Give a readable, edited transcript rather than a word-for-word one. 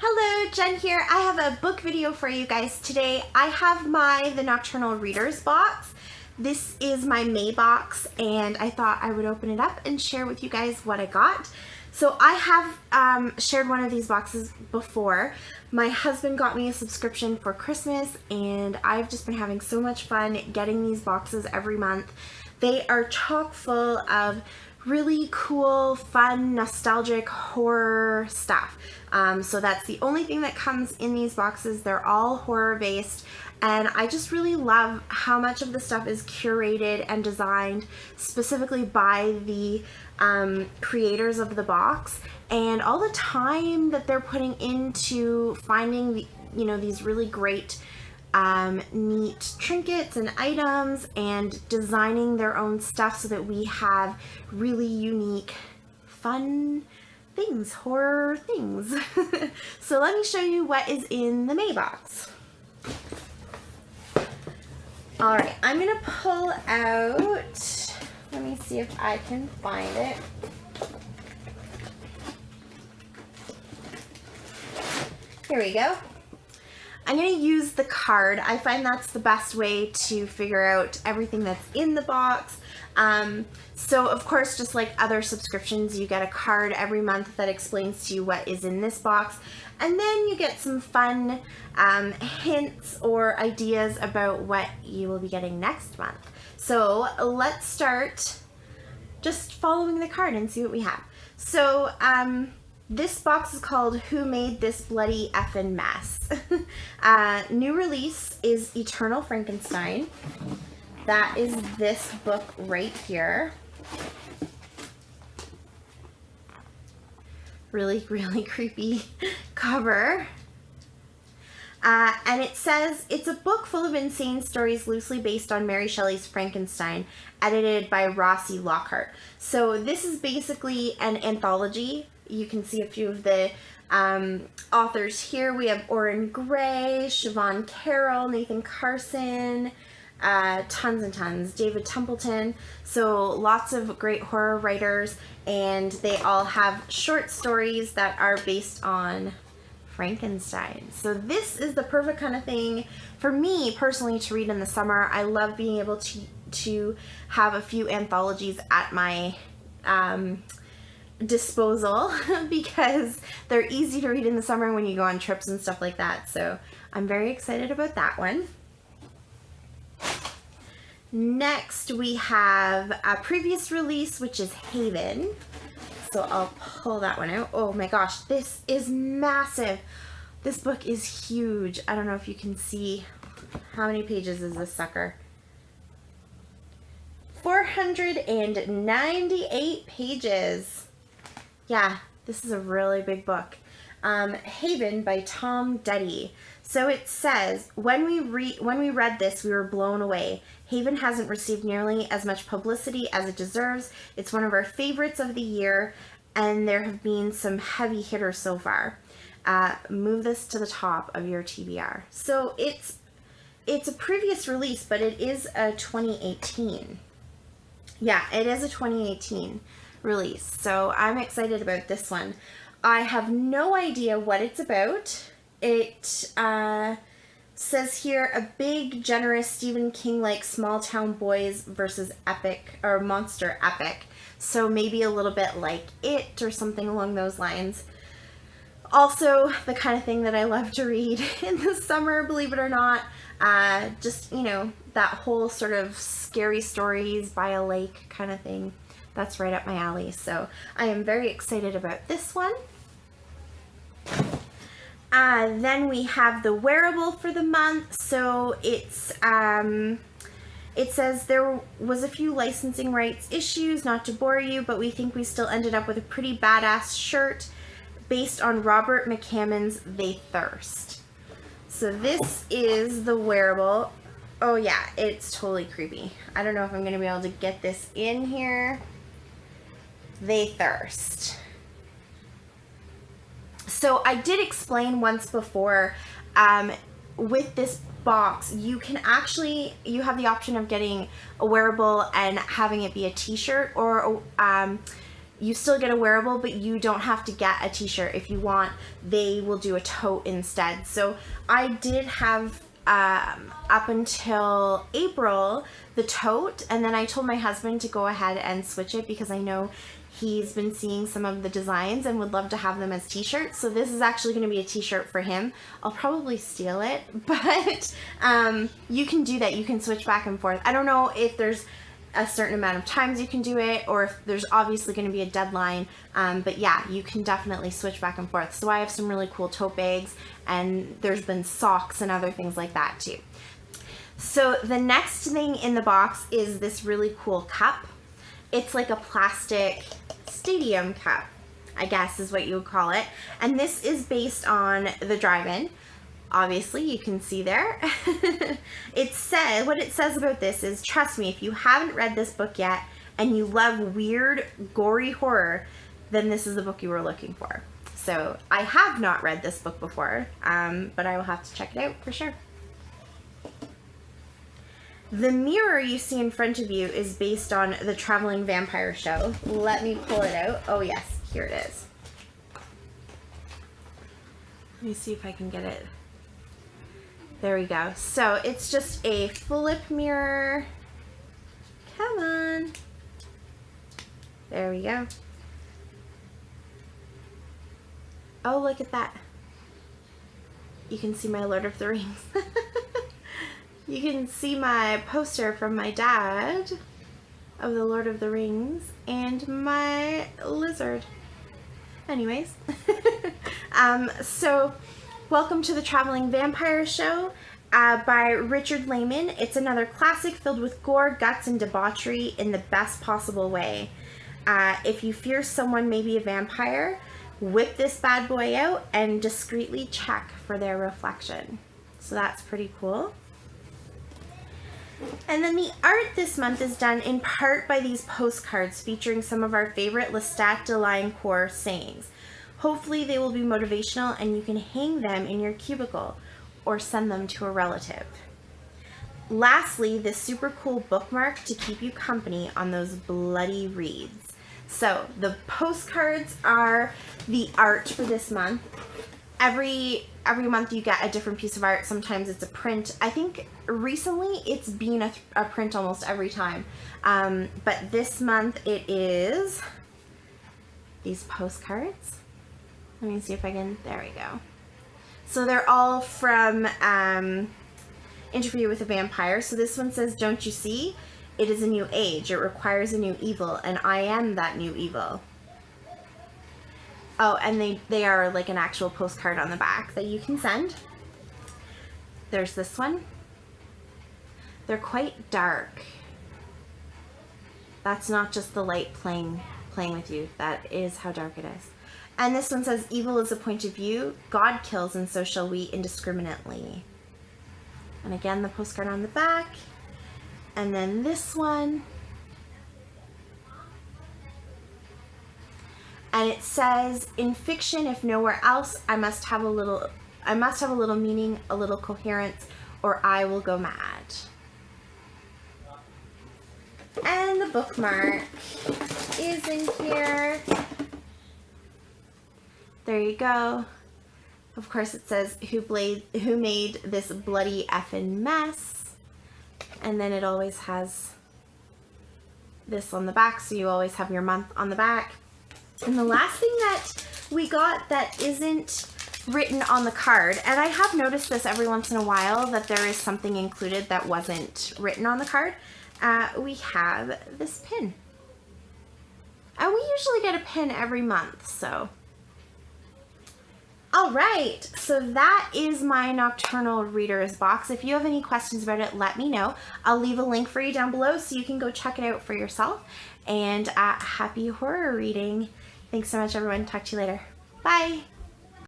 Hello, Jen here. I have a book video for you guys today. I have the Nocturnal Readers box. This is my May box, and I thought I would open it up and share with you guys what I got. So I have shared one of these boxes before. My husband got me a subscription for Christmas, and I've just been having so much fun getting these boxes every month. They are chock full of really cool, fun, nostalgic horror stuff. So that's the only thing that comes in these boxes. They're all horror based, and I just really love how much of the stuff is curated and designed specifically by the creators of the box, and all the time that they're putting into finding these really great neat trinkets and items and designing their own stuff so that we have really unique, fun things, horror things. So let me show you what is in the May box. All right, I'm gonna pull out, let me see if I can find it. Here we go. I'm going to use the card. I find that's the best way to figure out everything that's in the box. So of course, just like other subscriptions, you get a card every month that explains to you what is in this box. And then you get some fun hints or ideas about what you will be getting next month. So let's start just following the card and see what we have. So, this box is called Who Made This Bloody Effin' Mess? New release is Eternal Frankenstein. That is this book right here. Really, really creepy cover. And it says, it's a book full of insane stories loosely based on Mary Shelley's Frankenstein, edited by Rossi Lockhart. So this is basically an anthology. You can see a few of the authors here. We have Orrin Gray, Siobhan Carroll, Nathan Carson, tons and tons, David Templeton. So lots of great horror writers, and they all have short stories that are based on Frankenstein. So this is the perfect kind of thing for me personally to read in the summer. I love being able to have a few anthologies at my disposal because they're easy to read in the summer when you go on trips and stuff like that. So I'm very excited about that one. Next we have a previous release, which is Haven. So I'll pull that one out. Oh my gosh, this is massive. This book is huge. I don't know if you can see how many pages is this sucker. 498 pages. Yeah, this is a really big book. Haven by Tom Duddy. So it says, when we read this, we were blown away. Haven hasn't received nearly as much publicity as it deserves. It's one of our favorites of the year, and there have been some heavy hitters so far. Move this to the top of your TBR. So it's a previous release, but it is a 2018. Yeah, it is a 2018 release. So I'm excited about this one. I have no idea what it's about. It says here, a big, generous Stephen King-like small town boys versus epic or monster epic. So maybe a little bit like It or something along those lines. Also the kind of thing that I love to read in the summer, believe it or not. Just, that whole sort of scary stories by a lake kind of thing. That's right up my alley. So I am very excited about this one. Then we have the wearable for the month. So it's it says there was a few licensing rights issues, not to bore you, but we think we still ended up with a pretty badass shirt based on Robert McCammon's They Thirst. So this is the wearable. Oh yeah, it's totally creepy. I don't know if I'm going to be able to get this in here. They Thirst. So I did explain once before, with this box, you have the option of getting a wearable and having it be a t-shirt, or you still get a wearable, but you don't have to get a t-shirt. If you want, they will do a tote instead. So I did have up until April the tote, and then I told my husband to go ahead and switch it because I know he's been seeing some of the designs and would love to have them as t-shirts. So this is actually going to be a t-shirt for him. I'll probably steal it, but you can do that. You can switch back and forth. I don't know if there's a certain amount of times you can do it, or if there's obviously going to be a deadline, but yeah, you can definitely switch back and forth. So I have some really cool tote bags, and there's been socks and other things like that too. So the next thing in the box is this really cool cup. It's like a plastic stadium cup, I guess is what you would call it, and this is based on the drive-in. Obviously, you can see there. What it says about this is, trust me, if you haven't read this book yet and you love weird, gory horror, then this is the book you were looking for. So I have not read this book before, but I will have to check it out for sure. The mirror you see in front of you is based on the Traveling Vampire Show. Let me pull it out. Oh yes, here it is. Let me see if I can get it. There we go. So it's just a flip mirror. Come on. There we go. Oh, look at that. You can see my Lord of the Rings. You can see my poster from my dad of the Lord of the Rings and my lizard. Anyways. So welcome to the Traveling Vampire Show by Richard Lehman. It's another classic filled with gore, guts, and debauchery in the best possible way. If you fear someone may be a vampire, whip this bad boy out and discreetly check for their reflection. So that's pretty cool. And then the art this month is done in part by these postcards featuring some of our favorite Lestat de Lioncourt sayings. Hopefully they will be motivational and you can hang them in your cubicle or send them to a relative. Lastly, this super cool bookmark to keep you company on those bloody reads. So the postcards are the art for this month. Every month you get a different piece of art. Sometimes it's a print. I think recently it's been a print almost every time. But this month it is these postcards. Let me see if I can, there we go. So they're all from Interview with a Vampire. So this one says, "Don't you see? It is a new age. It requires a new evil, and I am that new evil." Oh, and they are like an actual postcard on the back that you can send. There's this one. They're quite dark. That's not just the light playing with you. That is how dark it is. And this one says, "Evil is a point of view. God kills, and so shall we indiscriminately." And again, the postcard on the back. And then this one. And it says, "In fiction, if nowhere else, I must have a little meaning, a little coherence, or I will go mad." And the bookmark is in here. There you go. Of course it says, who made this bloody effing mess. And then it always has this on the back, so you always have your month on the back. And the last thing that we got that isn't written on the card, and I have noticed this every once in a while that there is something included that wasn't written on the card, we have this pin. And we usually get a pin every month, so. Alright, so that is my Nocturnal Reader's Box. If you have any questions about it, let me know. I'll leave a link for you down below so you can go check it out for yourself. And happy horror reading. Thanks so much, everyone. Talk to you later. Bye.